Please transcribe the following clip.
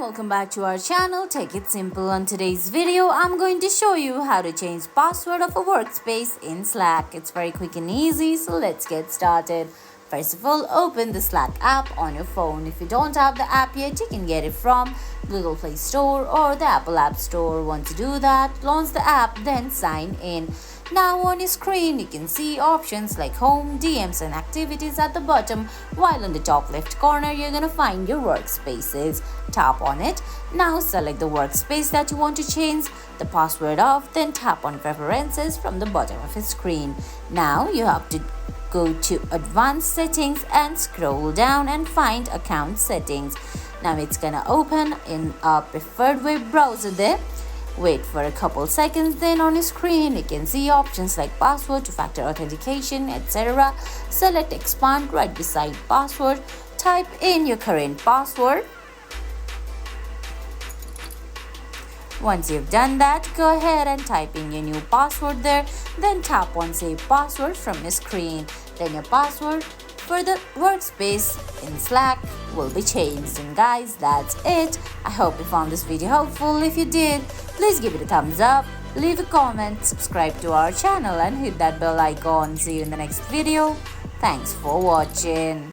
welcome back to our channel. Take it simple. On today's video, I'm going to show you how to change password of a workspace in Slack. It's very quick and easy, so let's get started. First of all, open the Slack app on your phone. If you don't have the app yet, you can get it from Google Play Store or the Apple App Store. Once you do that, launch the app, then sign in. Now on your screen, you can see options like Home, DMs and Activities at the bottom, while in the top left corner, you're going to find your workspaces. Tap on it. Now select the workspace that you want to change the password of, then tap on Preferences from the bottom of your screen. Now you have to go to Advanced Settings and scroll down and find Account Settings. Now it's going to open in a preferred web browser there. Wait for a couple seconds, then on your screen you can see options like password, two-factor authentication, etc. Select expand right beside password. Type in your current password. Once you've done that, go ahead and type in your new password there. Then tap on save password from your screen. Then your password for the workspace in Slack will be changed. And guys, that's it. I hope you found this video helpful. If you did, please give it a thumbs up, leave a comment, subscribe to our channel and hit that bell icon. See you in the next video. Thanks for watching.